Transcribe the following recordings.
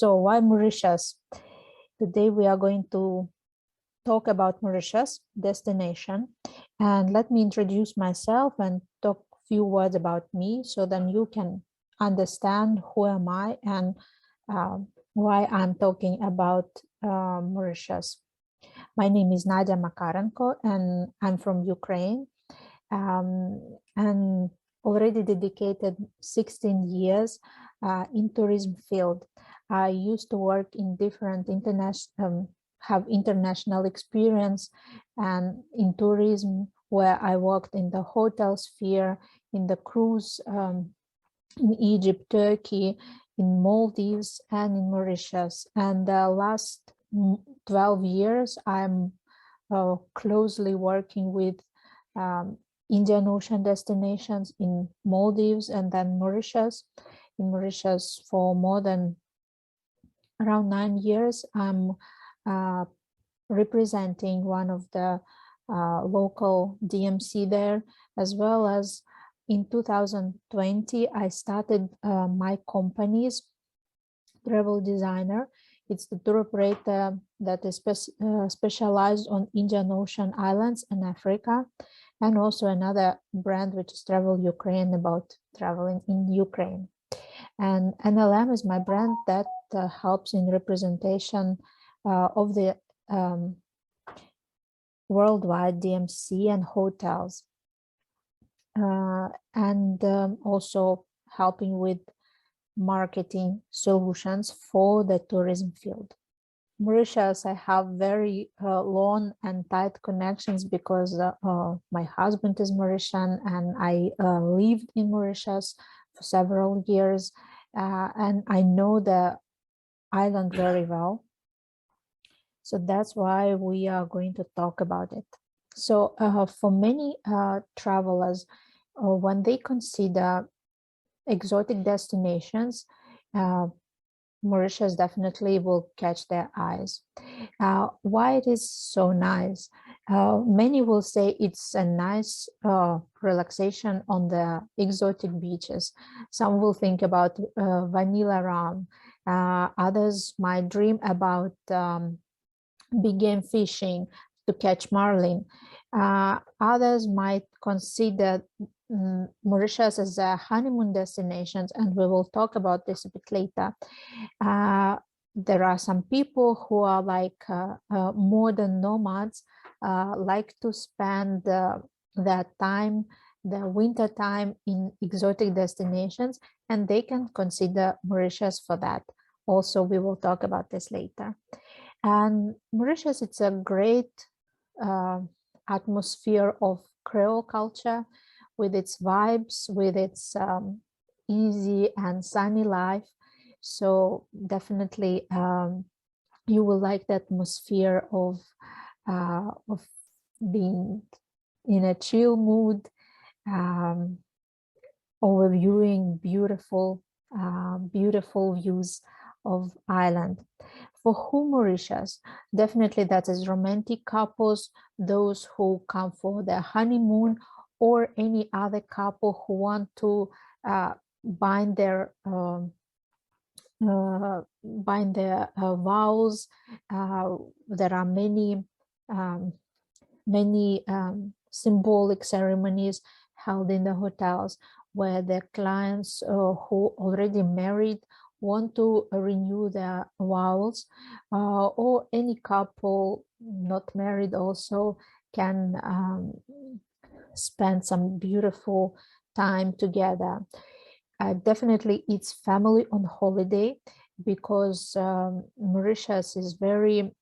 So why Mauritius? Today we are going to talk about Mauritius destination, and let me introduce myself and talk a few words about me, so then you can understand who am I and why I'm talking about Mauritius. My name is Nadia Makarenko and I'm from Ukraine, and already dedicated 16 years in tourism field. I used to work in different have international experience and in tourism, where I worked in the hotel sphere, in the cruise, in Egypt, Turkey, in Maldives, and in Mauritius. And the last 12 years, I'm closely working with Indian Ocean destinations in Maldives and then Mauritius. In Mauritius for more than around 9 years, I'm representing one of the local DMC there, as well as in 2020, I started my company's Travel Designr. It's the tour operator that is specialized on Indian Ocean islands and Africa, and also another brand which is Travel Ukraine, about traveling in Ukraine. And NLM is my brand that helps in representation of the worldwide DMC and hotels, and also helping with marketing solutions for the tourism field. Mauritius, I have very long and tight connections because my husband is Mauritian and I lived in Mauritius for several years, and I know the island very well. So that's why we are going to talk about it. So for many travelers, when they consider exotic destinations, Mauritius definitely will catch their eyes. Why it is so nice? Many will say it's a nice relaxation on the exotic beaches. Some will think about vanilla rum. Others might dream about big game fishing to catch marlin. Others might consider Mauritius as a honeymoon destination, and we will talk about this a bit later. There are some people who are like modern nomads, like to spend their time, the winter time, in exotic destinations, and they can consider Mauritius for that. Also, we will talk about this later. And Mauritius, it's a great atmosphere of Creole culture, with its vibes, with its easy and sunny life. So definitely you will like the atmosphere of being in a chill mood, overviewing beautiful views of island. For whom Mauritius? Definitely that is romantic couples, those who come for their honeymoon, or any other couple who want to bind their vows. There are many symbolic ceremonies held in the hotels where the clients who already married want to renew their vows, or any couple not married also can spend some beautiful time together. Definitely it's family on holiday, because Mauritius is very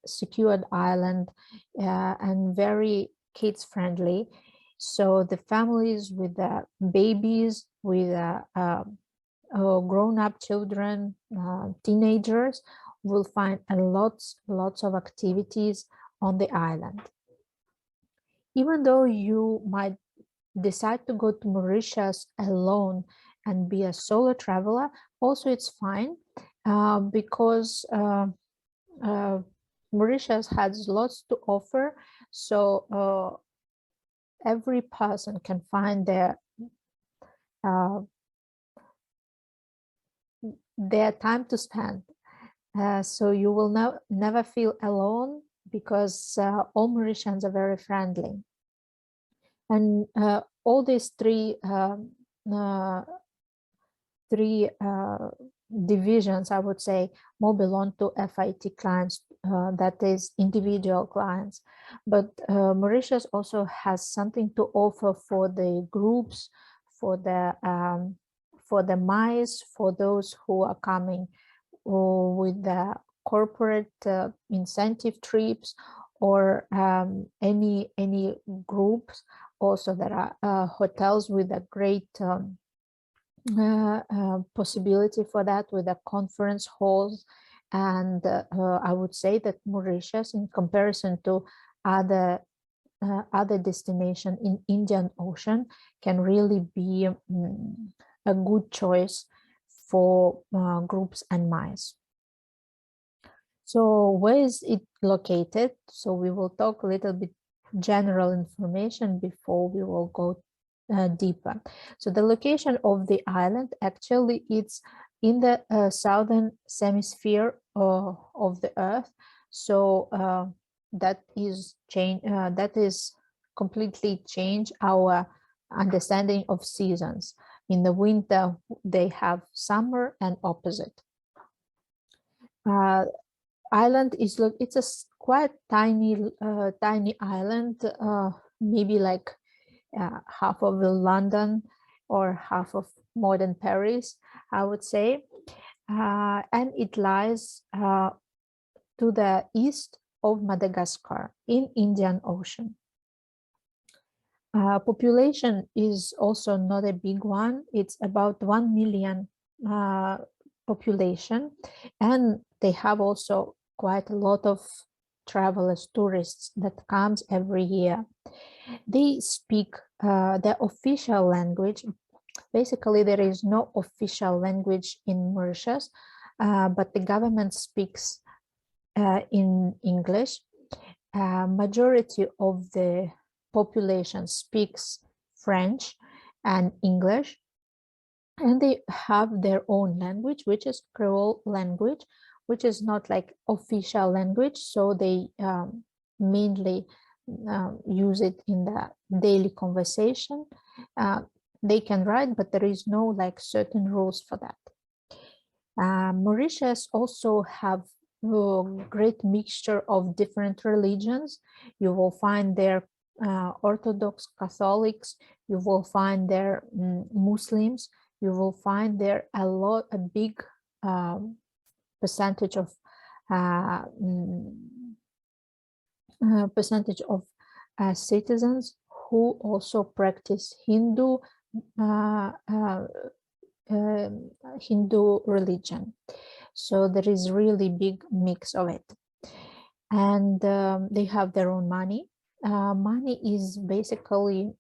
secured island and very kids friendly. So the families with the babies, with grown-up children, teenagers, will find lots of activities on the island. Even though you might decide to go to Mauritius alone and be a solo traveler, also it's fine, because Mauritius has lots to offer. So every person can find their time to spend. So you will never feel alone, because all Mauritians are very friendly. And all these uh, three divisions, I would say, more belong to FIT clients, that is individual clients. But Mauritius also has something to offer for the groups, for the MICE, for those who are coming with the corporate incentive trips, or any groups. Also, there are hotels with a great possibility for that, with the conference halls. And I would say that Mauritius, in comparison to other destination in Indian Ocean, can really be a good choice for groups and MICE. So where is it located? So we will talk a little bit general information before we will go deeper. So the location of the island, actually, it's in the southern hemisphere of the Earth. So that is completely change our understanding of seasons. In the winter, they have summer and opposite. Island is, look, it's a quite tiny island, maybe like half of London or half of modern Paris, I would say. And it lies to the east of Madagascar in Indian Ocean. Population is also not a big one. It's about 1 million population, and they have also quite a lot of travelers, tourists that comes every year. They speak their official language. Basically, there is no official language in Mauritius, but the government speaks in English. Majority of the population speaks French and English, and they have their own language, which is Creole language, which is not like official language. So they mainly use it in the daily conversation. They can write, but there is no like certain rules for that. Mauritius also have a great mixture of different religions. You will find there Orthodox Catholics, you will find there Muslims, you will find there a big percentage of citizens who also practice Hindu religion. So there is really big mix of it. And they have their own money. Money is basically,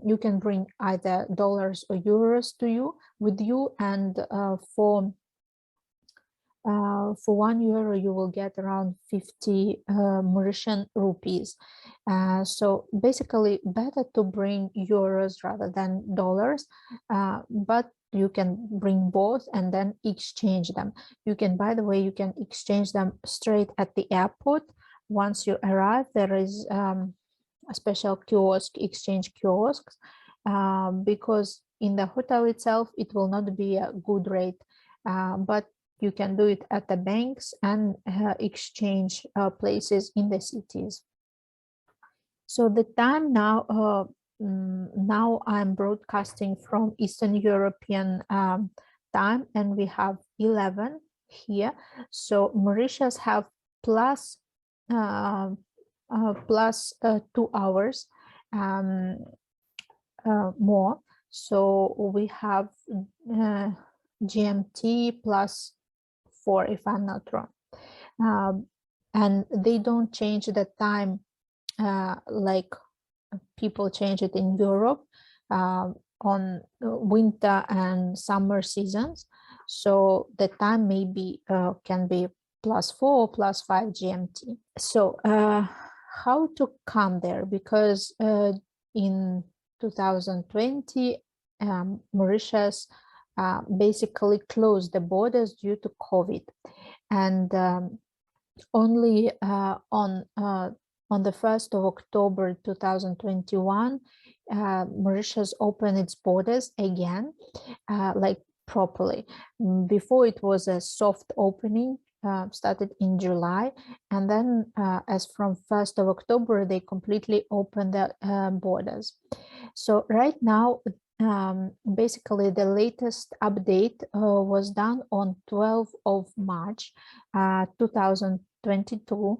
you can bring either dollars or euros with you, and for €1 you will get around 50 Mauritian rupees. So basically better to bring euros rather than dollars, but you can bring both and then exchange them. You can, by the way, you can exchange them straight at the airport. Once you arrive, there is a special exchange kiosks, because in the hotel itself, it will not be a good rate, but you can do it at the banks and exchange places in the cities. So the time now, now I'm broadcasting from Eastern European time, and we have 11 here. So Mauritius have plus 2 hours more. So we have GMT plus 4, if I'm not wrong. And they don't change the time like people change it in Europe on winter and summer seasons. So the time maybe can be +4 or +5 GMT. So how to come there? Because in 2020, Mauritius basically closed the borders due to COVID. And only on the 1st of October 2021, Mauritius opened its borders again, like properly. Before it was a soft opening, started in July, and then as from 1st of October, they completely opened the borders. So right now, basically the latest update was done on 12th of March 2022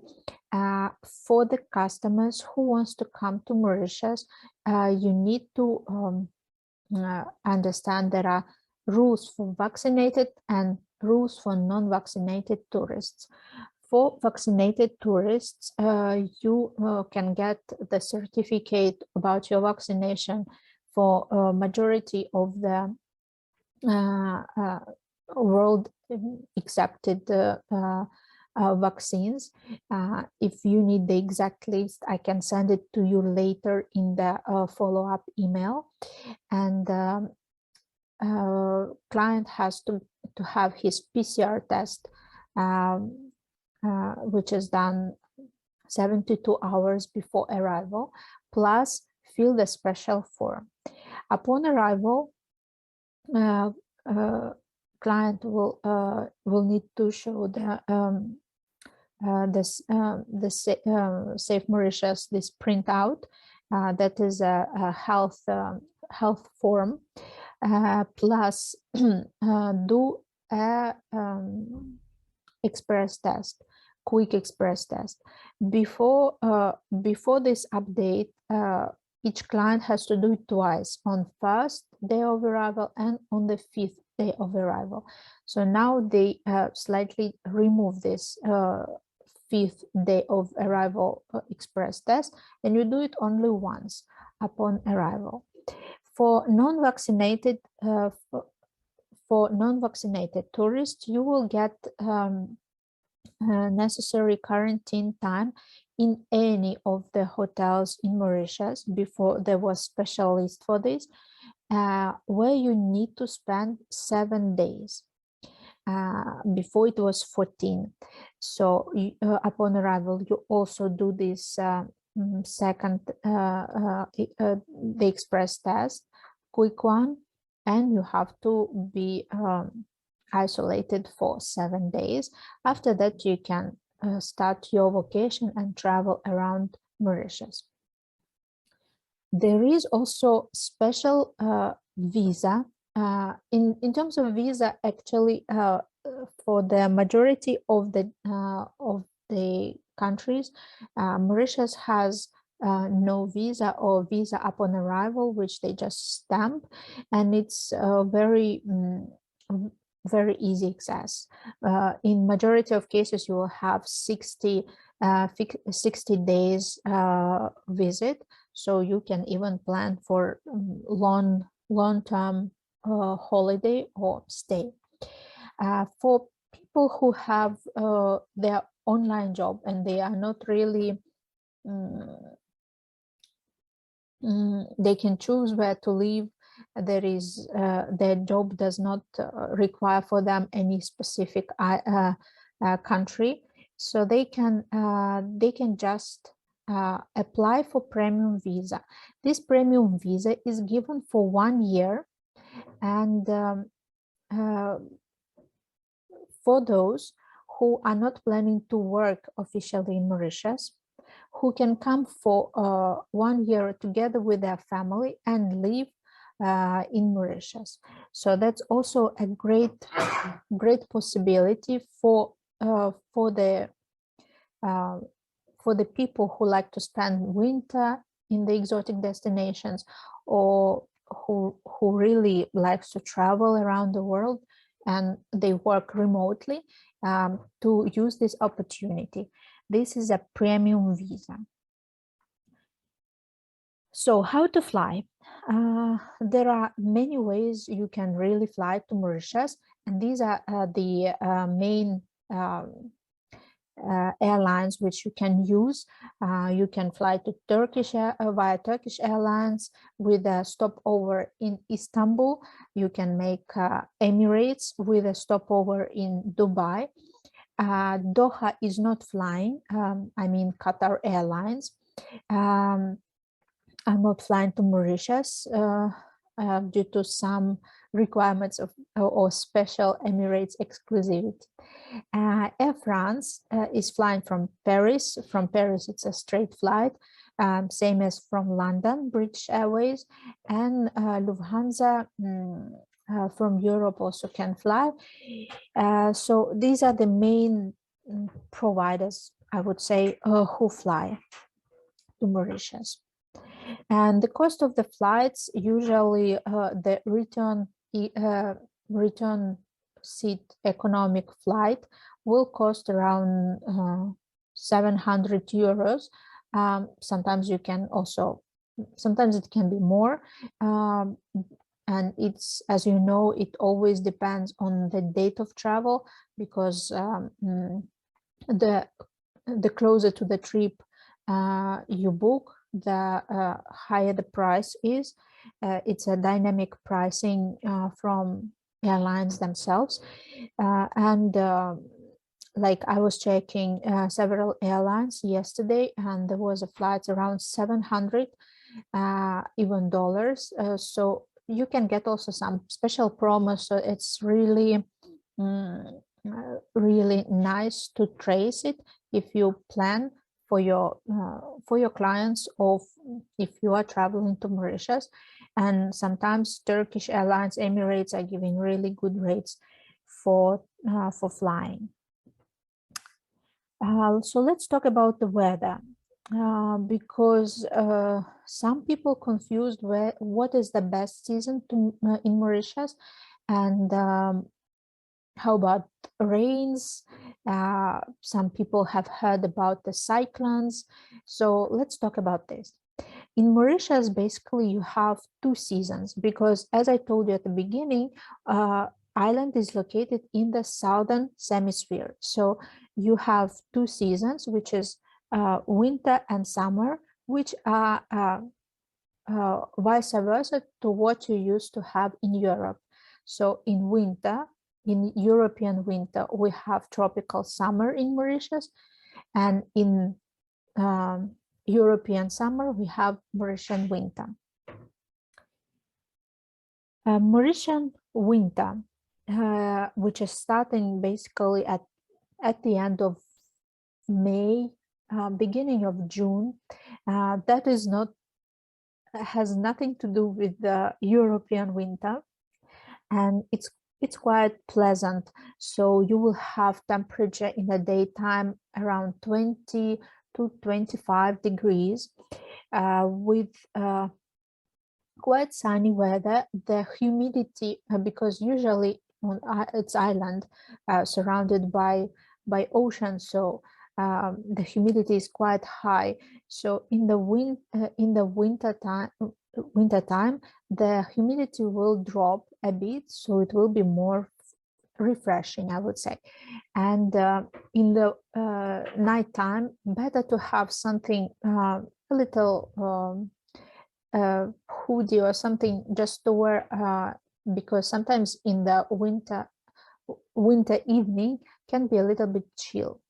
for the customers who wants to come to Mauritius. You need to understand there are rules for vaccinated and rules for non-vaccinated tourists. For vaccinated tourists, you can get the certificate about your vaccination for a majority of the world accepted vaccines. If you need the exact list, I can send it to you later in the follow-up email. And client has to have his PCR test, which is done 72 hours before arrival, plus fill the special form. Upon arrival, client will need to show the Safe Mauritius, this printout, that is a health form, plus do a express test, quick express test. Before this update, each client has to do it twice, on 1st day of arrival and on the 5th day of arrival. So now they slightly remove this 5th day of arrival express test, and you do it only once upon arrival. For non-vaccinated tourists, you will get necessary quarantine time in any of the hotels in Mauritius. Before there was special list for this, where you need to spend 7 days. Before it was 14. So upon arrival, you also do this second, the express test, quick one, and you have to be isolated for 7 days. After that, you can start your vacation and travel around Mauritius. There is also special visa. In terms of visa, actually, for the majority of the countries, Mauritius has no visa or visa upon arrival, which they just stamp, and it's very easy access. In majority of cases, you will have 60 days visit, so you can even plan for long-term holiday or stay. For people who have their online job and they are not really, they can choose where to live. There is their job does not require for them any specific country, so they can just apply for premium visa. This premium visa is given for 1 year, and for those who are not planning to work officially in Mauritius, who can come for 1 year together with their family and live in Mauritius. So that's also a great possibility for the people who like to spend winter in the exotic destinations, or who really likes to travel around the world and they work remotely, to use this opportunity. This is a premium visa. So how to fly? There are many ways you can really fly to Mauritius, and these are the main airlines which you can use. You can fly to via Turkish Airlines with a stopover in Istanbul. You can make Emirates with a stopover in Dubai. Doha is not flying. I mean, Qatar Airlines are not flying to Mauritius due to some requirements of or special Emirates exclusivity. Air France is flying from Paris. From Paris, it's a straight flight, same as from London, British Airways, and Lufthansa from Europe also can fly. So these are the main providers, I would say, who fly to Mauritius. And the cost of the flights, usually the return seat economic flight will cost around 700 euros. Sometimes you can also, sometimes it can be more. And it's, as you know, it always depends on the date of travel, because the closer to the trip you book, the higher the price is. It's a dynamic pricing from airlines themselves. And like I was checking several airlines yesterday, and there was a flight around 700 even dollars. So you can get also some special promos. So it's really really nice to trace it if you plan for your clients, or if you are traveling to Mauritius. And sometimes Turkish Airlines, Emirates are giving really good rates for flying. So let's talk about the weather, because some people confused what is the best season to in Mauritius, and how about rains? Some people have heard about the cyclones. So let's talk about this. In Mauritius, basically, you have two seasons, because as I told you at the beginning, island is located in the southern hemisphere. So you have two seasons, which is winter and summer, which are vice versa to what you used to have in Europe. So in winter, in European winter, we have tropical summer in Mauritius, and in European summer, we have Mauritian winter. Mauritian winter, which is starting basically at the end of May, beginning of June, that is not, has nothing to do with the European winter, and it's quite pleasant. So you will have temperature in the daytime around 20 to 25 degrees, with quite sunny weather. The humidity, because usually on its island surrounded by ocean, so the humidity is quite high. So in the winter time, the humidity will drop a bit, so it will be more refreshing, I would say. And in the nighttime, better to have something a little hoodie or something just to wear, because sometimes in the winter evening can be a little bit chill.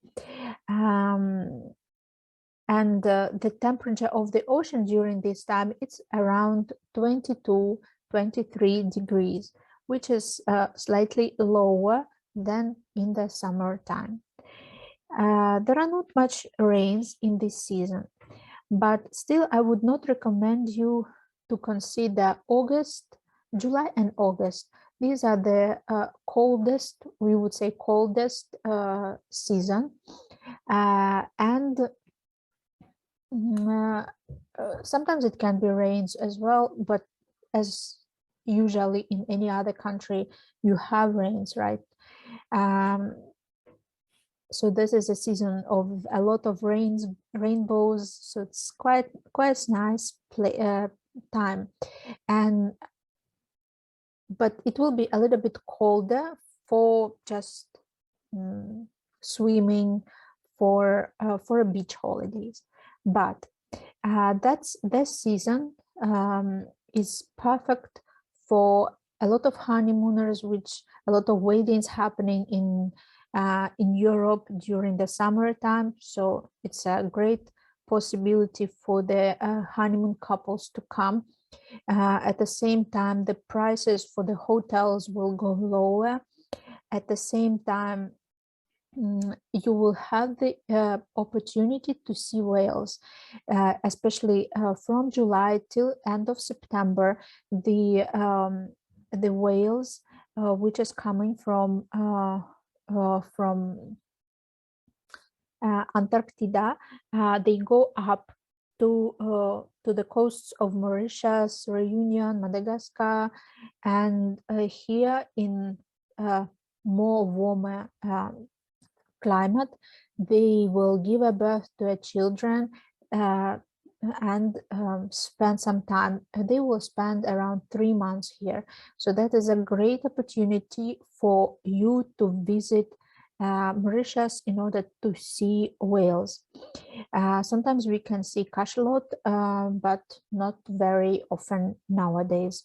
And the temperature of the ocean during this time, it's around 22, 23 degrees, which is slightly lower than in the summertime. There are not much rains in this season, but still I would not recommend you to consider August, July and August. These are the coldest, we would say coldest season. And sometimes it can be rains as well, but as usually in any other country, you have rains, right? So this is a season of a lot of rainbows. So it's quite nice time, and but it will be a little bit colder for just swimming, for beach holidays. But that's this season is perfect for a lot of honeymooners, which a lot of weddings happening in Europe during the summertime. So it's a great possibility for the honeymoon couples to come. At the same time, the prices for the hotels will go lower. At the same time, you will have the opportunity to see whales, especially from July till end of September. The whales which is coming from Antarctica, they go up to the coasts of Mauritius, Reunion, Madagascar, and here in more warmer climate, they will give a birth to a children and spend some time. They will spend around 3 months here. So that is a great opportunity for you to visit Mauritius in order to see whales. Sometimes we can see cachalot, but not very often nowadays.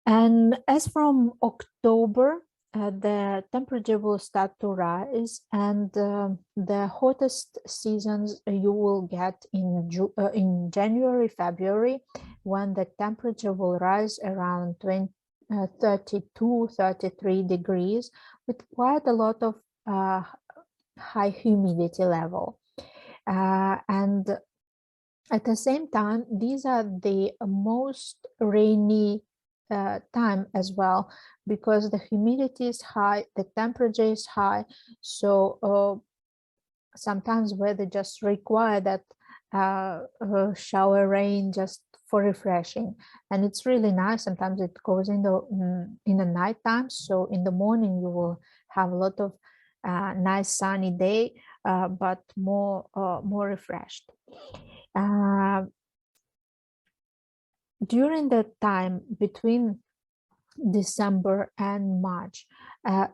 And as from October, the temperature will start to rise, and the hottest seasons you will get in January, February, when the temperature will rise around 32, 33 degrees, with quite a lot of high humidity level. And at the same time, these are the most rainy time as well, because the humidity is high, the temperature is high. So sometimes weather just require that shower rain just for refreshing, and it's really nice. Sometimes it goes in the night time, so in the morning you will have a lot of nice sunny day, but more refreshed. During the time between December and March,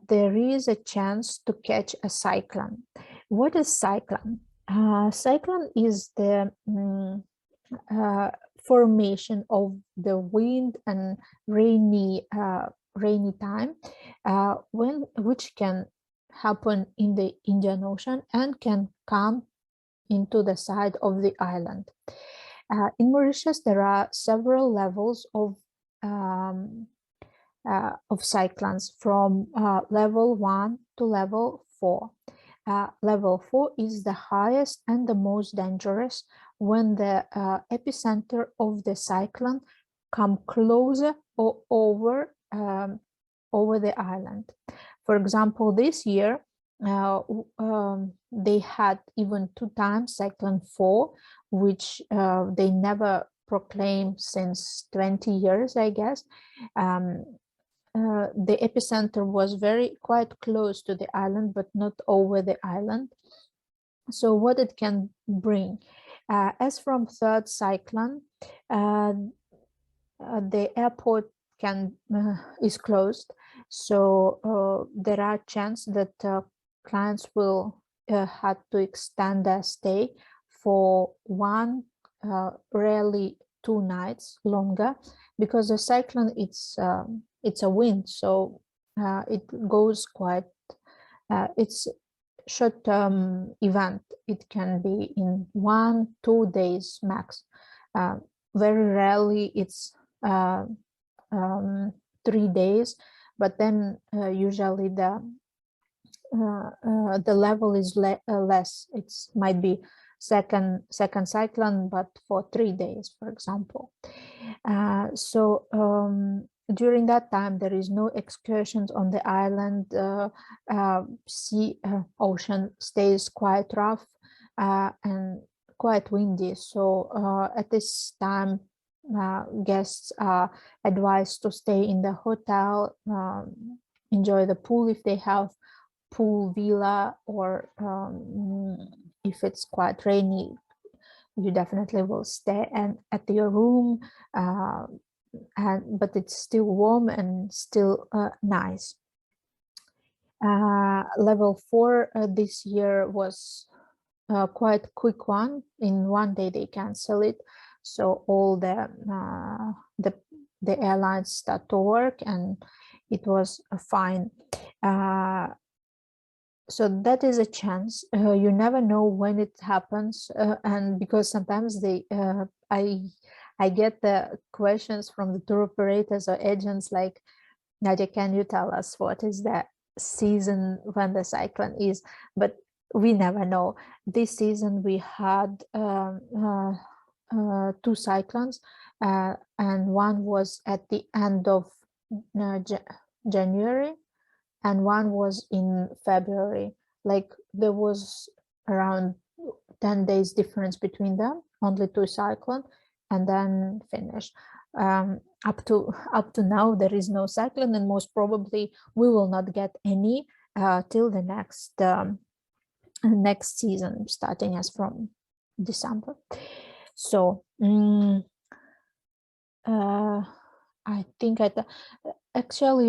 there is a chance to catch a cyclone. What is cyclone? Cyclone is the formation of the wind and rainy time, which can happen in the Indian Ocean and can come into the side of the island. In Mauritius, there are several levels of cyclones, from level 1 to level 4. Level 4 is the highest and the most dangerous, when the epicenter of the cyclone come closer or over the island. For example, this year they had even 2 times cyclone 4, which they never proclaimed since 20 years, I guess. The epicenter was quite close to the island, but not over the island. So what it can bring, as from third cyclone, the airport is closed, so there are chances that clients will have to extend their stay for 1, rarely 2 nights longer, because the cyclone, it's a wind, so it goes quite, it's short-term event. It can be in 1-2 days max. Very rarely it's 3 days, but then usually the level is less. It might be second cyclone, but for 3 days, for example. So during that time, there is no excursions on the island. Ocean stays quite rough and quite windy. So at this time, guests are advised to stay in the hotel, enjoy the pool if they have pool villa, or if it's quite rainy, you definitely will stay at your room, but it's still warm and still nice. Level 4 this year was quite quick one. In 1 day they cancel it, so all the airlines start to work, and it was fine. so that is a chance. You never know when it happens, and because sometimes I get the questions from the tour operators or agents like, Nadia, can you tell us what is the season when the cyclone is? But we never know. This season we had two cyclones, and one was at the end of January, and one was in February. Like there was around 10 days difference between them, only two cyclones, and then finished. Up to now there is no cyclone, and most probably we will not get any till the next season, starting as from December. So I think actually,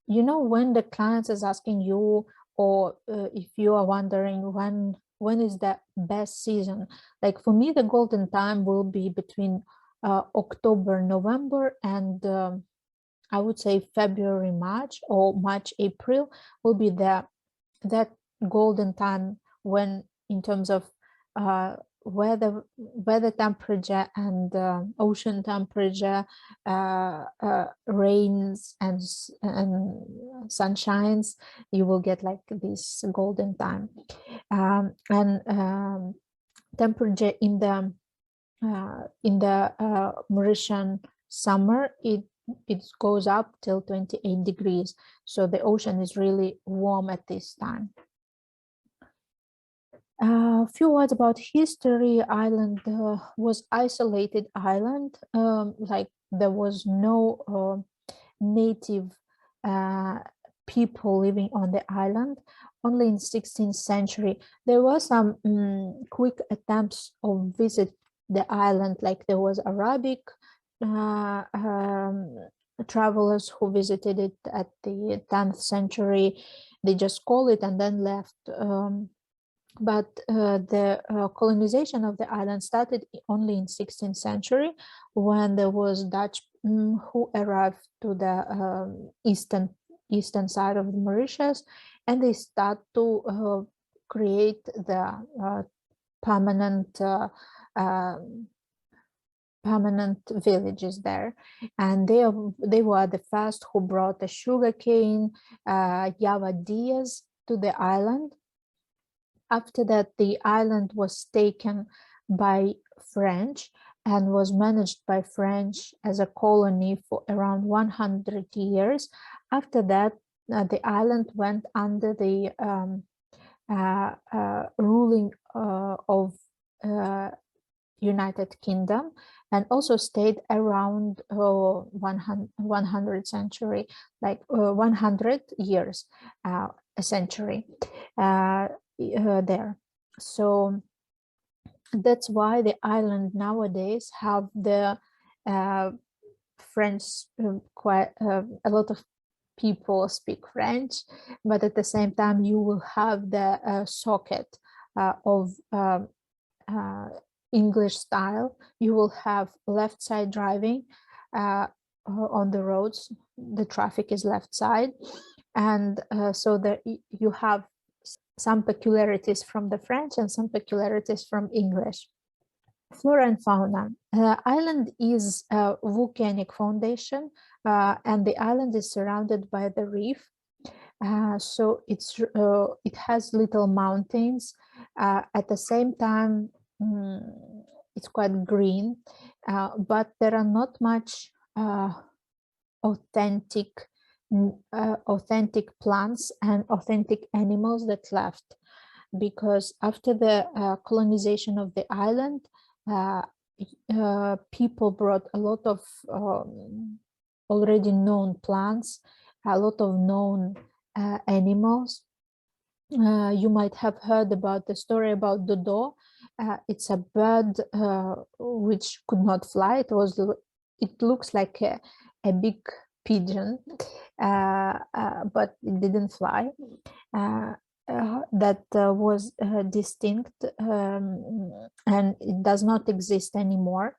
you know, when the client is asking you, or if you are wondering when is the best season, like for me the golden time will be between October, November, and I would say February, March, or March, April will be that golden time when, in terms of weather temperature and ocean temperature, rains and sunshines, you will get like this golden time. And temperature in the Mauritian summer, it goes up till 28 degrees. So the ocean is really warm at this time. A few words about history. Island was isolated island, like there was no native people living on the island. Only in 16th century there were some quick attempts of visit the island, like there was Arabic travelers who visited it at the 10th century. They just call it and then left. But the colonization of the island started only in 16th century, when there was Dutch who arrived to the eastern side of the Mauritius, and they start to create the permanent villages there. And they were the first who brought the sugarcane, Javadias, to the island. After that, the island was taken by French and was managed by French as a colony for around 100 years. After that, the island went under the ruling of United Kingdom, and also stayed around 100 century, like 100 years, a century there. So that's why the island nowadays have the French, quite a lot of people speak French, but at the same time you will have the socket of English style. You will have left side driving on the roads. The traffic is left side, and so that you have some peculiarities from the French and some peculiarities from English. Flora and fauna. Island is a volcanic foundation, and the island is surrounded by the reef. So it has little mountains. At the same time, it's quite green, but there are not much authentic plants and authentic animals that left, because after the colonization of the island, people brought a lot of already known plants, a lot of known animals. You might have heard about the story about Dodo. It's a bird which could not fly. It looks like a big pigeon, but it didn't fly. That was distinct, and it does not exist anymore.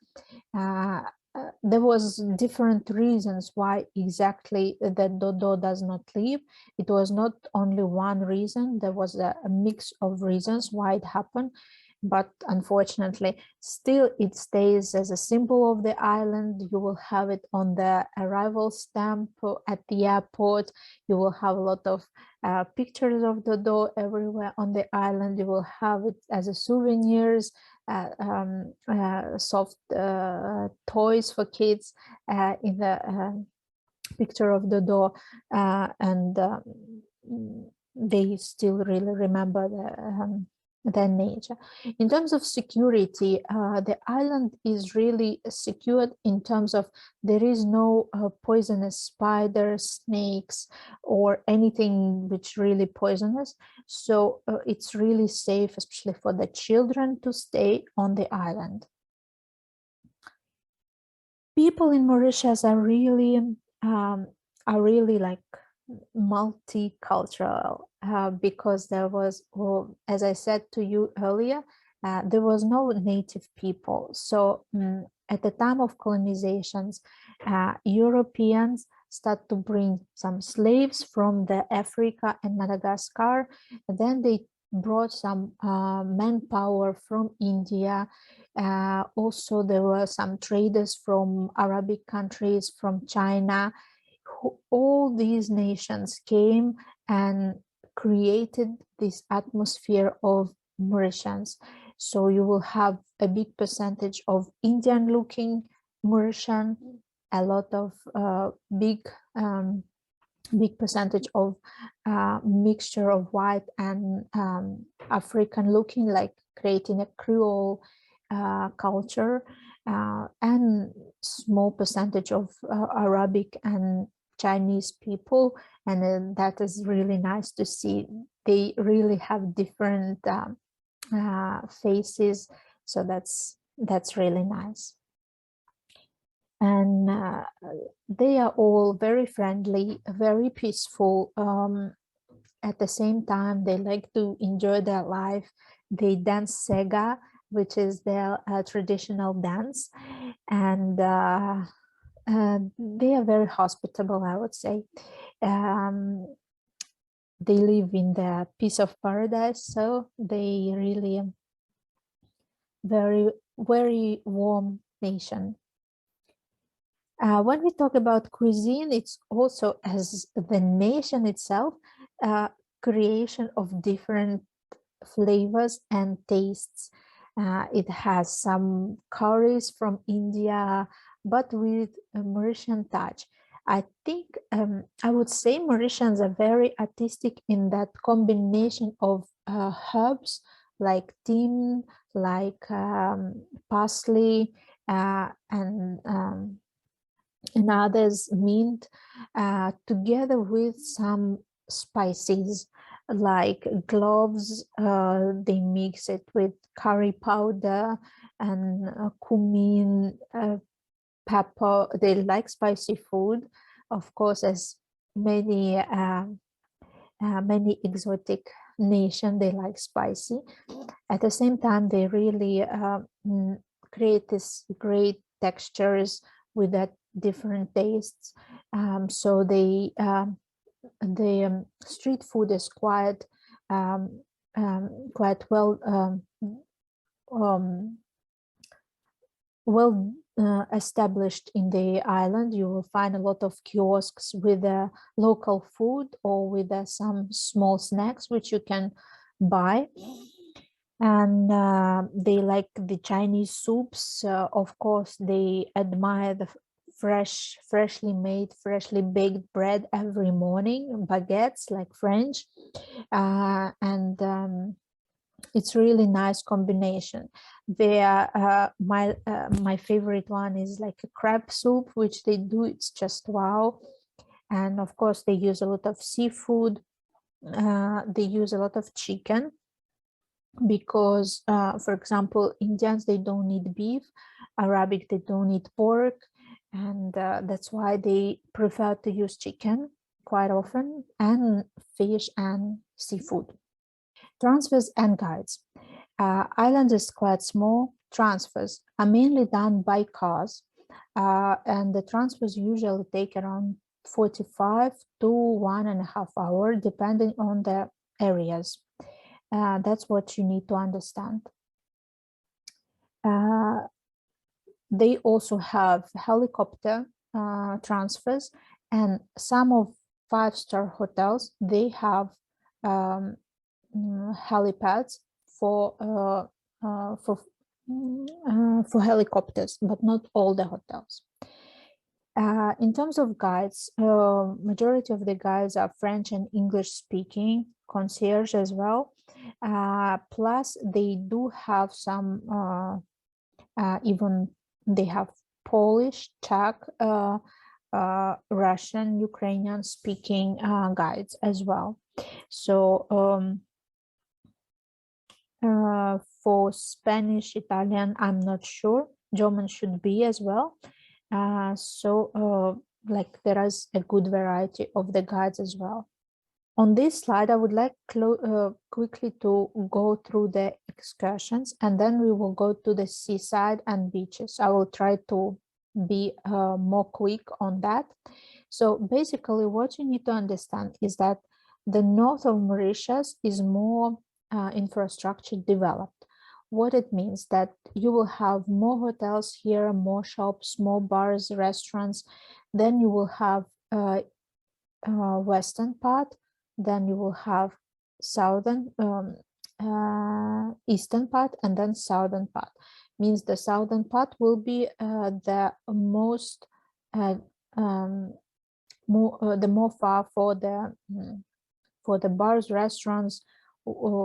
there was different reasons why exactly the dodo does not leave. It was not only one reason, there was a mix of reasons why it happened, but unfortunately still it stays as a symbol of the island. You will have it on the arrival stamp at the airport. You will have a lot of pictures of dodo everywhere on the island. You will have it as a souvenirs, soft toys for kids in the picture of the door, and they still really remember their nature. In terms of security, the island is really secured in terms of there is no poisonous spiders, snakes, or anything which really poisonous. So it's really safe, especially for the children, to stay on the island. People in Mauritius are really like multicultural, because there was, as I said to you earlier, there was no native people. So at the time of colonizations, Europeans start to bring some slaves from the Africa and Madagascar. And then they brought some manpower from India. Also, there were some traders from Arabic countries, from China. All these nations came and created this atmosphere of Mauritians. So you will have a big percentage of Indian looking Mauritian, a lot of big percentage of mixture of white and African looking, like creating a Creole culture, and small percentage of Arabic and Chinese people, and that is really nice to see. They really have different faces, so that's really nice. And they are all very friendly, very peaceful. At the same time, they like to enjoy their life. They dance sega, which is their traditional dance, and they are very hospitable, I would say. They live in the piece of paradise, so they really very, very warm nation. When we talk about cuisine, it's also, as the nation itself, creation of different flavors and tastes. It has some curries from India, but with a Mauritian touch. I think I would say Mauritians are very artistic in that combination of herbs like thyme, like parsley, and others mint, together with some spices like cloves. They mix it with curry powder and cumin, pepper. They like spicy food, of course, as many many exotic nation, they like spicy. At the same time, they really create this great textures with that different tastes. So the street food is quite quite well well established in the island. You will find a lot of kiosks with local food, or with some small snacks which you can buy. And they like the Chinese soups. Of course, they admire the freshly made, freshly baked bread every morning, baguettes like French, and it's really nice combination. My favorite one is like a crab soup, which they do. It's just wow. And of course, they use a lot of seafood. They use a lot of chicken, because for example, Indians, they don't eat beef. Arabic, they don't eat pork, and that's why they prefer to use chicken quite often, and fish and seafood. Transfers and guides. Island is quite small. Transfers are mainly done by cars. and the transfers usually take around 45 to 1.5 hours, depending on the areas. That's what you need to understand. They also have helicopter transfers, and some of five-star hotels, they have helipads for helicopters, but not all the hotels. In terms of guides, majority of the guides are French and English speaking, concierge as well. Plus, they do have some, even they have Polish, Czech, Russian, Ukrainian speaking guides as well. So for Spanish, Italian, I'm not sure. German should be as well. Like there is a good variety of the guides as well. On this slide, I would like quickly to go through the excursions, and then we will go to the seaside and beaches. I will try to be more quick on that. So basically what you need to understand is that the north of Mauritius is more infrastructure developed. What it means that you will have more hotels here, more shops, more bars, restaurants. Then you will have western part. Then you will have southern, eastern part, and then southern part. Means the southern part will be the most, the more far for the bars, restaurants.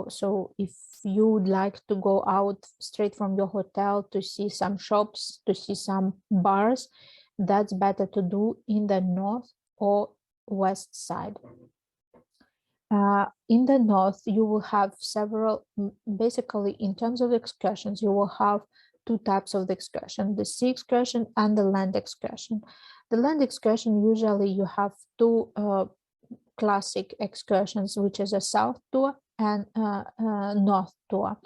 So if you would like to go out straight from your hotel to see some shops, to see some bars, that's better to do in the north or west side. In the north, you will have several, basically in terms of excursions, you will have two types of the excursion, the sea excursion and the land excursion. The land excursion, usually you have two classic excursions, which is a south tour and north tour.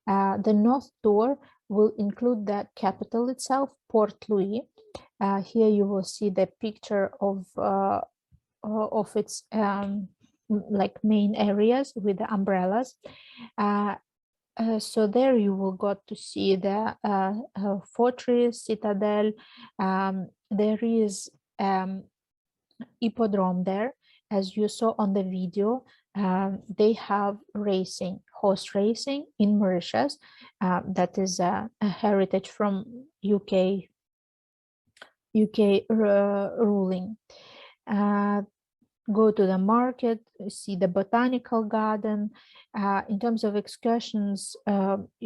The north tour will include the capital itself, Port Louis. Here you will see the picture of its like main areas with the umbrellas. So there you will got to see the fortress, citadel. There is hippodrome there, as you saw on the video. They have racing, horse racing in Mauritius. That is a heritage from UK ruling. Go to the market, see the botanical garden. In terms of excursions,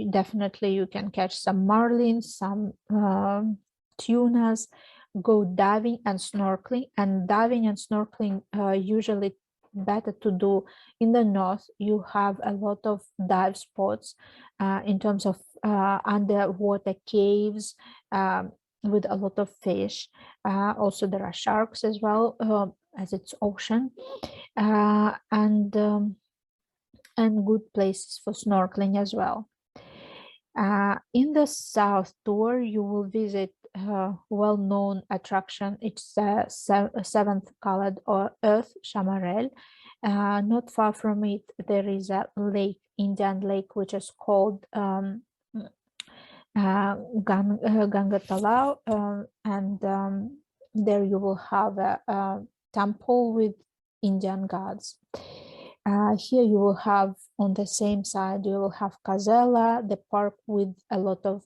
definitely you can catch some marlins, some tunas, go diving and snorkeling. And diving and snorkeling usually better to do in the north. You have a lot of dive spots in terms of underwater caves with a lot of fish. Also there are sharks as well, as it's ocean, and good places for snorkeling as well. In the south tour, you will visit well-known attraction. It's the seventh colored or earth chamarel. Not far from it, there is a lake, Indian lake, which is called Ganga Talao, and there you will have a temple with Indian gods. Here you will have, on the same side, you will have Kazela, the park with a lot of,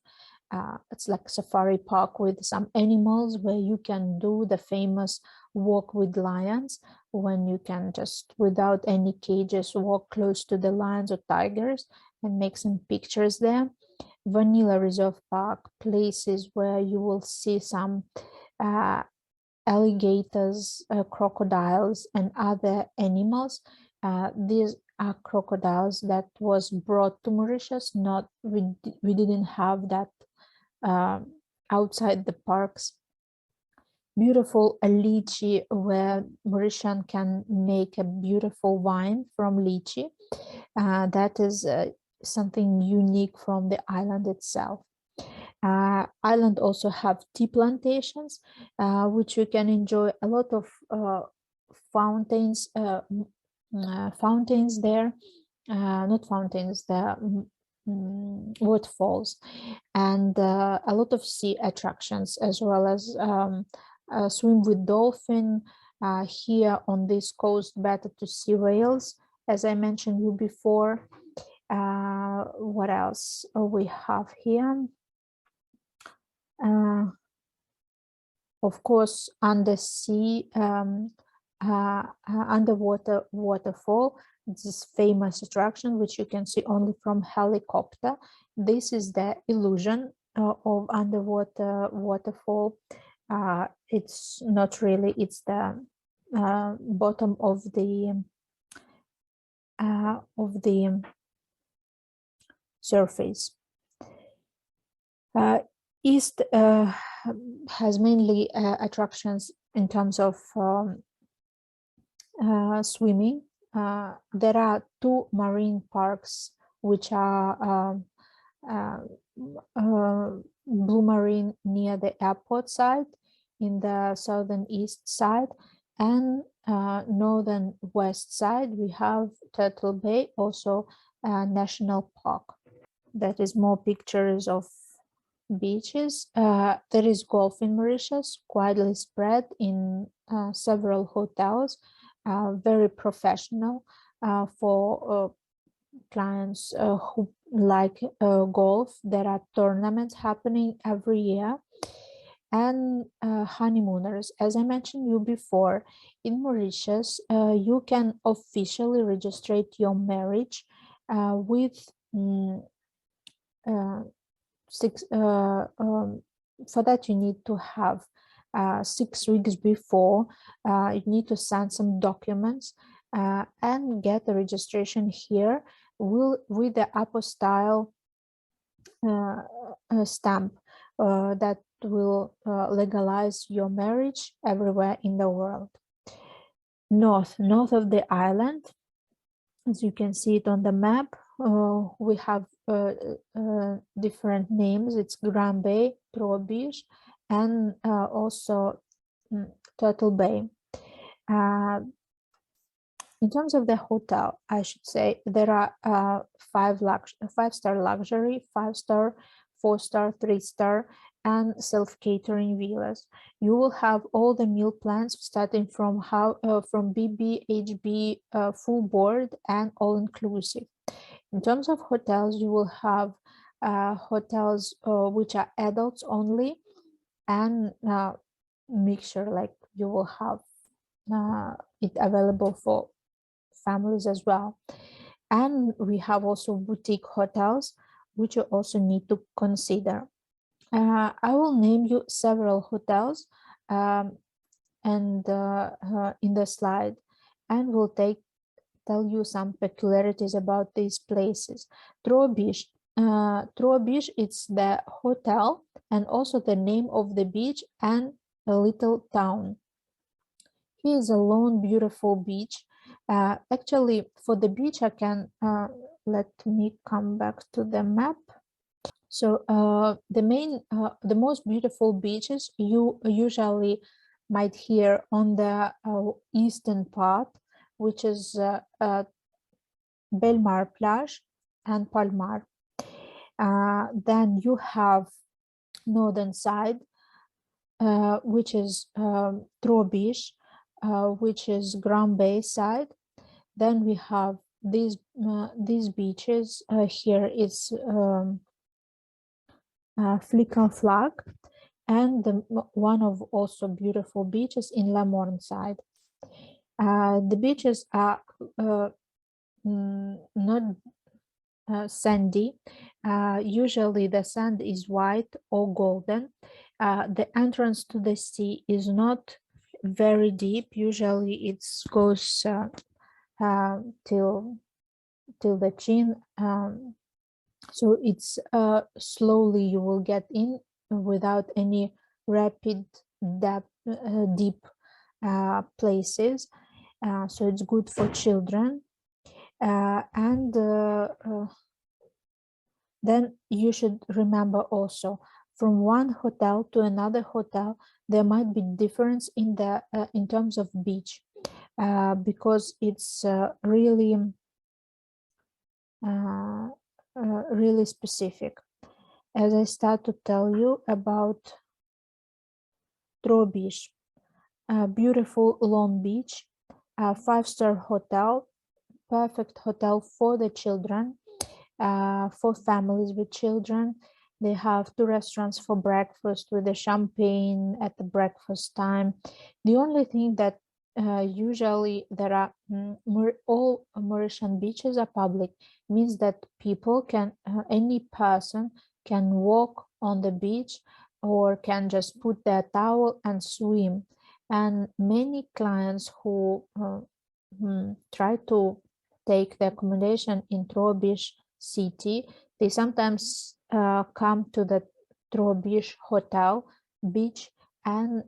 it's like safari park with some animals where you can do the famous walk with lions, when you can just, without any cages, walk close to the lions or tigers and make some pictures there. Vanilla Reserve Park, places where you will see some alligators, crocodiles, and other animals. These are crocodiles that was brought to Mauritius. Not we didn't have that outside the parks. Beautiful lychee, where Mauritian can make a beautiful wine from lychee. That is something unique from the island itself. Island also have tea plantations, which you can enjoy a lot of fountains, fountains there, not fountains, the waterfalls, and a lot of sea attractions, as well as swim with dolphin. Here on this coast, better to see whales, as I mentioned you before. What else we have here? Of course, undersea, underwater waterfall. This famous attraction, which you can see only from helicopter. This is the illusion of underwater waterfall. It's not really, it's the bottom of the surface. East has mainly attractions in terms of swimming. There are 2 marine parks, which are Blue Marine near the airport side in the southern east side, and northern west side we have Turtle Bay, also a national park. That is more pictures of beaches. There is golf in Mauritius, widely spread in several hotels, very professional for clients who like golf. There are tournaments happening every year. And honeymooners, as I mentioned you before, in Mauritius, you can officially register your marriage with for that you need to have 6 weeks before. You need to send some documents and get the registration here with the apostille stamp that will legalize your marriage everywhere in the world. North of the island, as you can see it on the map, we have different names. It's Grand Bay, Troubiche, and also Turtle Bay. In terms of the hotel, I should say there are 5-star luxury, 5-star, 4-star, 3-star, and self-catering villas. You will have all the meal plans starting from BB, HB, full board, and all-inclusive. In terms of hotels, you will have hotels which are adults only, and mixture, like you will have it available for families as well. And we have also boutique hotels, which you also need to consider. I will name you several hotels and in the slide, and we'll tell you some peculiarities about these places. Troubiche, it's the hotel and also the name of the beach and a little town. Here is a lone, beautiful beach. Actually, for the beach, I can let me come back to the map. So the most beautiful beaches you usually might hear on the eastern part, which is Belmar Plage and Palmar. Then you have northern side, which is Troubiche, which is Grand Bay side. Then we have these beaches. Here is Flic en Flag, and one of also beautiful beaches in La Morne side. The beaches are not sandy. Usually the sand is white or golden. The entrance to the sea is not very deep. Usually it goes till the chin. So it's slowly you will get in without any rapid deep places. So it's good for children. And then you should remember also, from one hotel to another hotel, there might be difference in the in terms of beach, because it's really specific. As I start to tell you about Beach, a beautiful Long Beach, a 5-star hotel, perfect hotel for the children, for families with children. They have 2 restaurants for breakfast with the champagne at the breakfast time. The only thing that usually there are all Mauritian beaches are public, means that people can, any person can walk on the beach or can just put their towel and swim. And many clients who try to take the accommodation in Beach city, they sometimes come to the Beach hotel beach and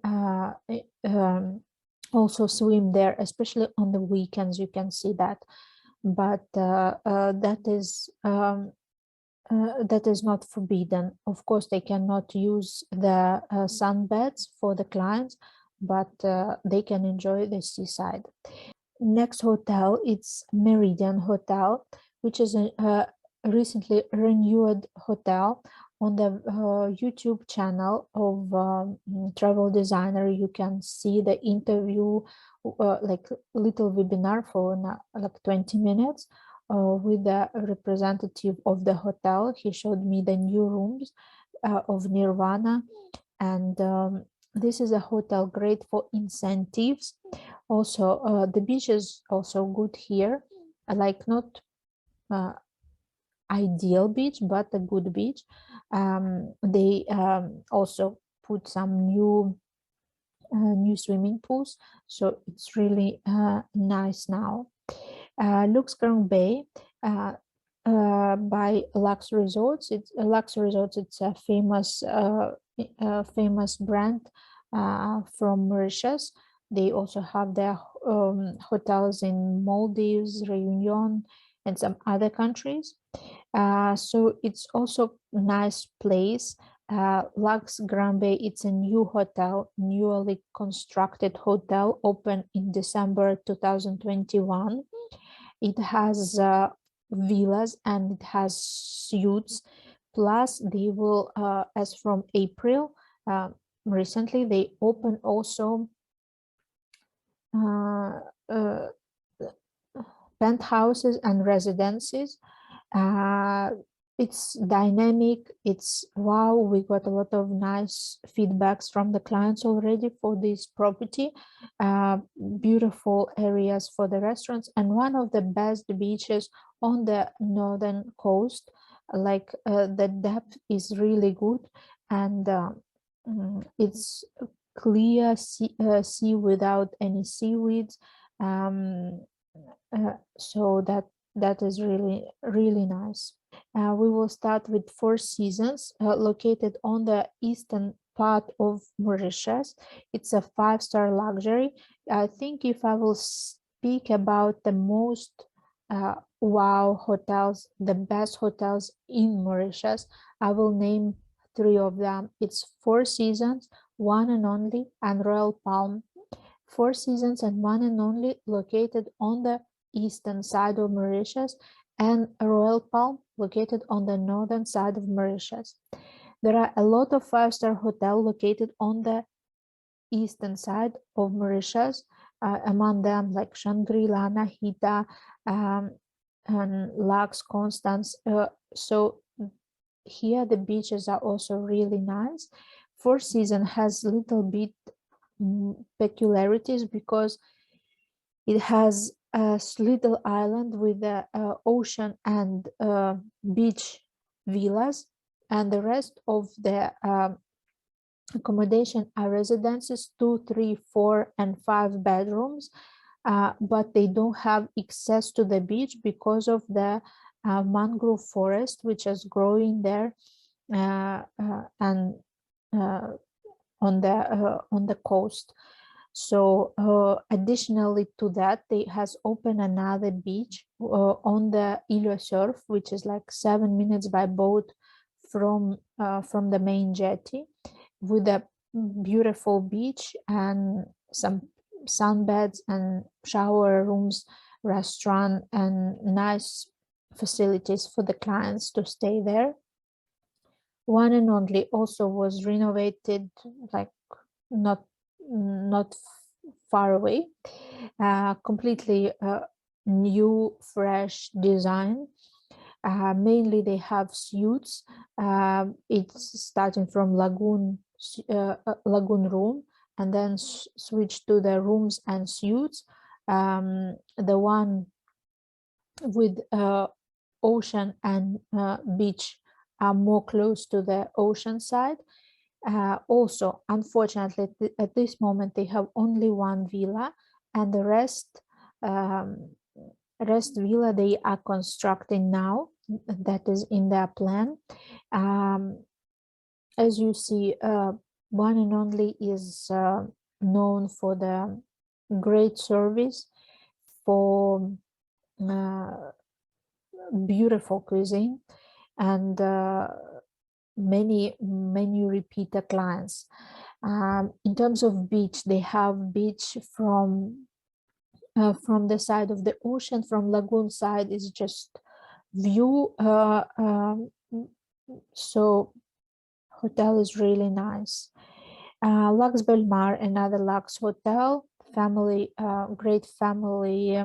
also swim there, especially on the weekends. You can see that, but that is not forbidden. Of course, they cannot use the sunbeds for the clients, but they can enjoy the seaside. Next hotel, it's Meridian Hotel, which is a recently renewed hotel. On the YouTube channel of Travel Designr, you can see the interview, like little webinar for like 20 minutes with the representative of the hotel. He showed me the new rooms of Nirvana, and this is a hotel great for incentives. Also, the beach is also good here, like not ideal beach, but a good beach. They also put some new swimming pools, so it's really nice now. Luxgorn Bay by Lux Resorts. It's Lux Resorts. It's a famous brand from Mauritius. They also have their hotels in Maldives, Reunion, and some other countries. So it's also a nice place. Lux Grand Bay, it's a new hotel, newly constructed hotel, opened in December 2021. It has villas and it has suites. Plus, they will, as from April, recently they opened also penthouses and residences. It's dynamic, it's wow. We got a lot of nice feedbacks from the clients already for this property. Beautiful areas for the restaurants, and one of the best beaches on the northern coast. Like the depth is really good, and it's clear sea without any seaweeds. So that is really nice. We will start with Four Seasons, located on the eastern part of Mauritius. It's a 5-star luxury. I think if I will speak about the most wow hotels, the best hotels in Mauritius, I will name 3 of them. It's Four Seasons, One and Only, and Royal Palm. Four Seasons and One and Only, located on the eastern side of Mauritius, and Royal Palm, located on the northern side of Mauritius. There are a lot of 5-star hotels located on the eastern side of Mauritius, among them like Shangri-La, Nahita, and Lux, Constance. So here the beaches are also really nice. Four Seasons has little bit peculiarities because it has a little island with the ocean and beach villas, and the rest of the accommodation are residences, 2, 3, 4, and 5 bedrooms, but they don't have access to the beach because of the mangrove forest which is growing there, and on the coast. So additionally to that, they has opened another beach on the Île Surf, which is like 7 minutes by boat from the main jetty, with a beautiful beach and some sunbeds and shower rooms, restaurant, and nice facilities for the clients to stay there. One and only also was renovated, like not far away, completely new, fresh design. Mainly they have suites. It's starting from lagoon room, and then switch to the rooms and suites. The one with ocean and beach are more close to the ocean side. Also, unfortunately, at this moment they have only one villa, and the rest villa they are constructing now. That is in their plan. As you see, one and only is known for the great service, for beautiful cuisine, and many repeated clients. In terms of beach, they have beach from the side of the ocean. From lagoon side is just view. So hotel is really nice. Lux Belmar, another Lux hotel, family, great family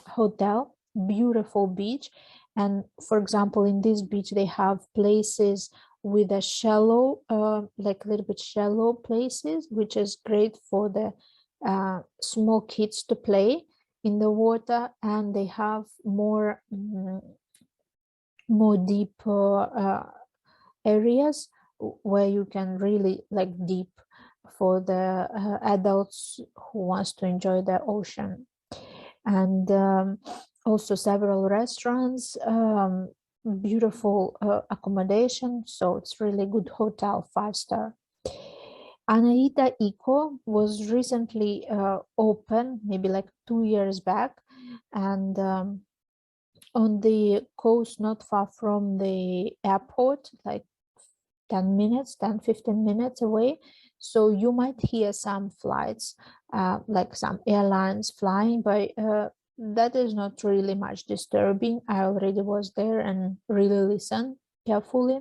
hotel, beautiful beach. And for example, in this beach they have places with a shallow, like a little bit shallow places, which is great for the small kids to play in the water. And they have more deep areas where you can really like deep for the adults who wants to enjoy the ocean. And also several restaurants, beautiful accommodation. So it's really good hotel, 5-star. Anaita Eco was recently open, maybe like 2 years back, and on the coast, not far from the airport, like 10 15 minutes away. So you might hear some flights, like some airlines flying, but that is not really much disturbing. I already was there and really listened carefully.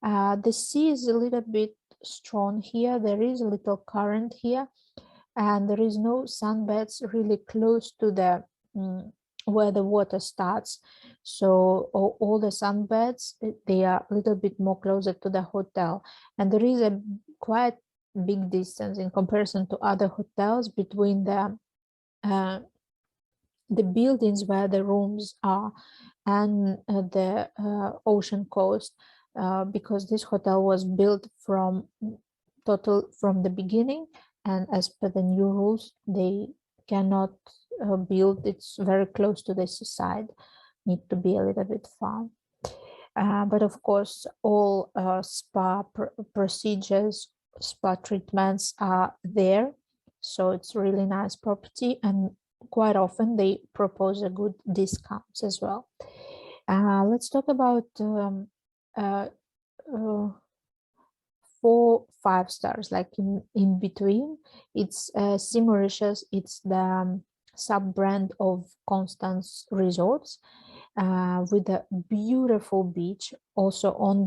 The sea is a little bit strong here. There is a little current here, and there is no sunbeds really close to the where the water starts. So all the sunbeds, they are a little bit more closer to the hotel, and there is a quite big distance in comparison to other hotels between the buildings where the rooms are and the ocean coast, because this hotel was built from the beginning, and as per the new rules they cannot build it's very close to the seaside, need to be a little bit far. But of course all spa procedures, spa treatments are there, so it's really nice property, and quite often they propose a good discounts as well. Let's talk about 4 5-stars, like in between. It's Mauritius. It's the sub-brand of Constance Resorts, with a beautiful beach also on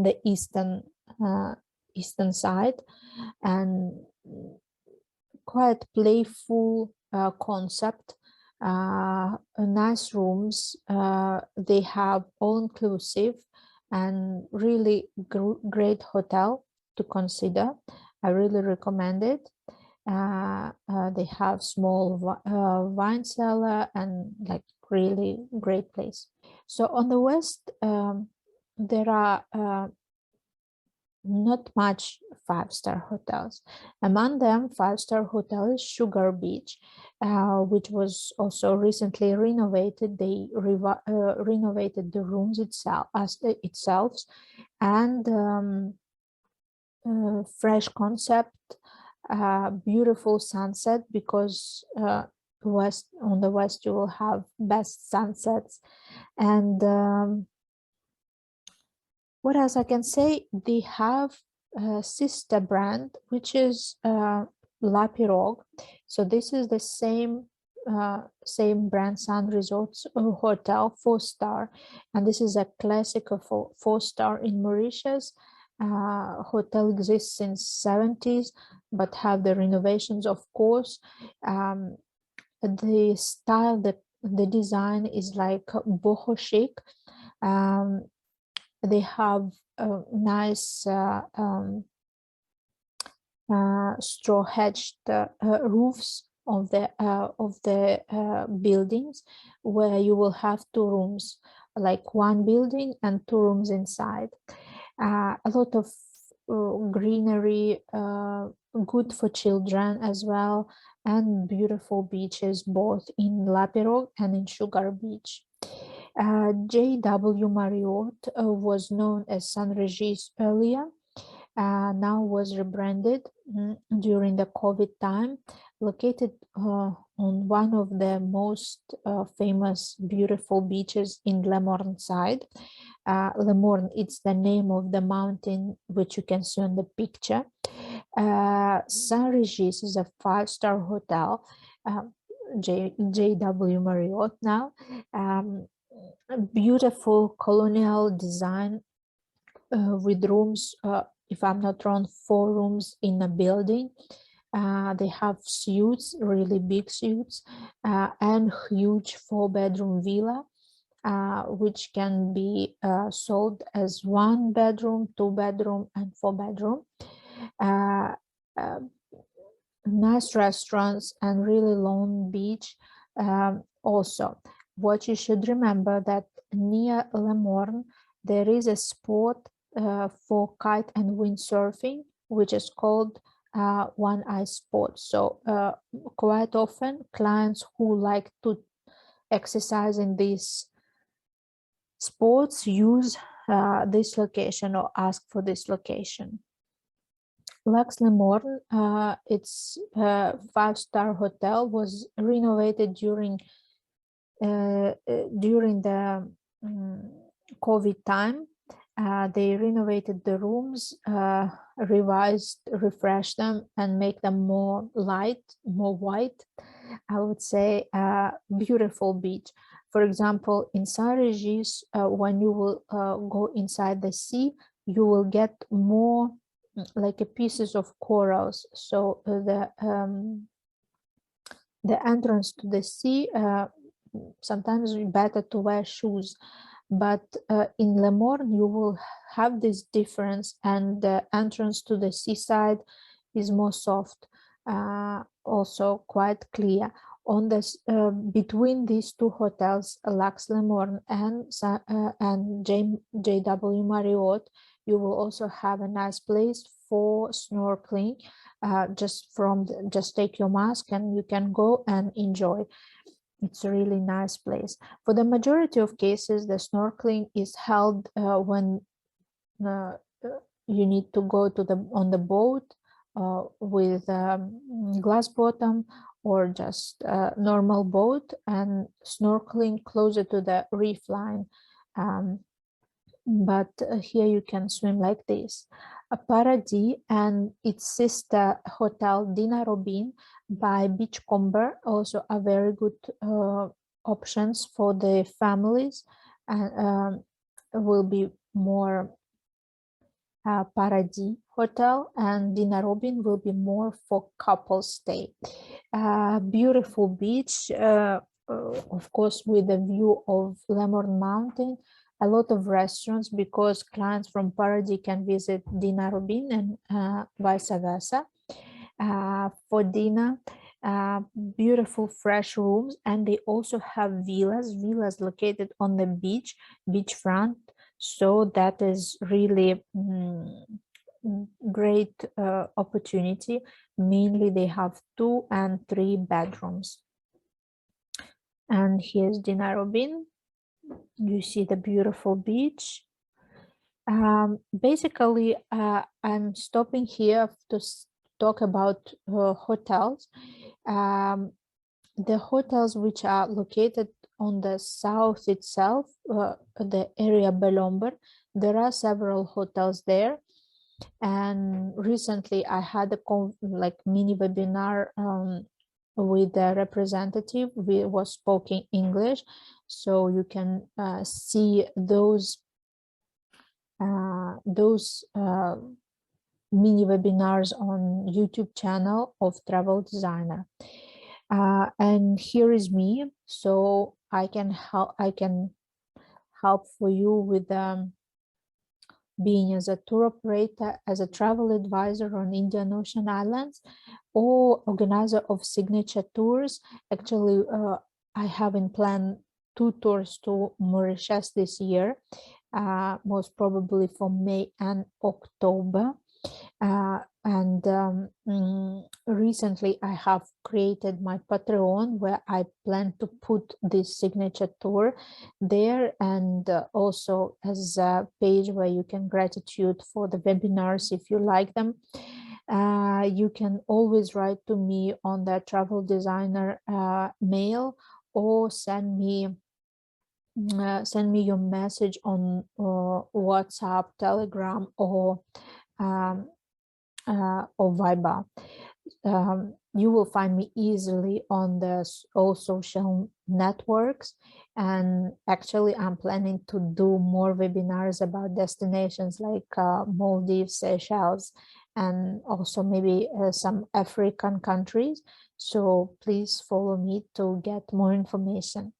the eastern side, and quite playful concept. Nice rooms. They have all-inclusive and really great hotel to consider. I really recommend it. They have small wine cellar and like really great place. So on the west, there are not much 5-star hotels. Among them, 5-star hotel is Sugar Beach, which was also recently renovated. They renovated the rooms itself, and fresh concept, beautiful sunset, because on the west you will have best sunsets, and What else I can say? They have a sister brand, which is La Pirogue. So this is the same brand, Sun Resorts Hotel, 4-star, and this is a classic of 4-star in Mauritius. Hotel exists since 70s, but have the renovations, of course. The style, the design is like boho chic. They have nice straw hedged roofs of the buildings, where you will have 2 rooms, like 1 building and 2 rooms inside. A lot of greenery, good for children as well, and beautiful beaches both in La Pirogue and in Sugar Beach. JW Marriott was known as St. Regis earlier, now was rebranded during the COVID time, located on one of the most famous beautiful beaches in Le Morne side. Le Morne, it's the name of the mountain which you can see on the picture. St. Regis is a 5-star hotel, JW Marriott now. A beautiful colonial design with rooms, if I'm not wrong, 4 rooms in a building. They have suites, really big suites, and huge 4-bedroom villa, which can be sold as 1 bedroom, 2 bedroom, and 4 bedroom. Nice restaurants and really long beach. Also, what you should remember that near Le Morne there is a spot for kite and windsurfing, which is called One Eye Spot. So quite often clients who like to exercise in these sports use this location or ask for this location. Lax Le Morne, its 5-star hotel, was renovated during the COVID time. They renovated the rooms, revised, refreshed them, and make them more light, more white. I would say beautiful beach. For example, in Saint Regis, when you will go inside the sea, you will get more like pieces of corals. So the entrance to the sea, sometimes it's better to wear shoes, but in Le Morne you will have this difference, and the entrance to the seaside is more soft, also quite clear. On this between these 2 hotels, Lax Le Morne and JW Marriott, you will also have a nice place for snorkeling. Just take your mask and you can go and enjoy. It's a really nice place. For the majority of cases, the snorkeling is held when you need to go to on the boat with glass bottom, or just a normal boat, and snorkeling closer to the reef line. But here you can swim like this. Paradis and its sister hotel Dina Robin by Beachcomber also are very good options for the families, and will be more Paradis hotel, and Dina Robin will be more for couple stay. Beautiful beach, of course, with a view of Le Morne Mountain. A lot of restaurants, because clients from Paradis can visit Dina Robin and vice versa. For dinner, beautiful fresh rooms, and they also have villas located on the beachfront. So that is really great opportunity. Mainly they have 2 and 3 bedrooms. And here's Dina Robin. You see the beautiful beach. Basically, I'm stopping here to talk about hotels. The hotels which are located on the south itself, the area Belomber. There are several hotels there, and recently I had a like mini webinar with a representative. We was speaking English, so you can see those mini webinars on YouTube channel of Travel Designr. And here is me, so I can help for you with being as a tour operator, as a travel advisor on Indian Ocean Islands, or organizer of signature tours. Actually, I have in plan 2 tours to Mauritius this year, most probably for May and October. Recently I have created my Patreon, where I plan to put this signature tour there, and also as a page where you can gratitude for the webinars if you like them. You can always write to me on the Travel Designr mail, or send me your message on WhatsApp, Telegram, or Viber. You will find me easily on all social networks, and actually I'm planning to do more webinars about destinations like Maldives, Seychelles, and also maybe some African countries. So please follow me to get more information.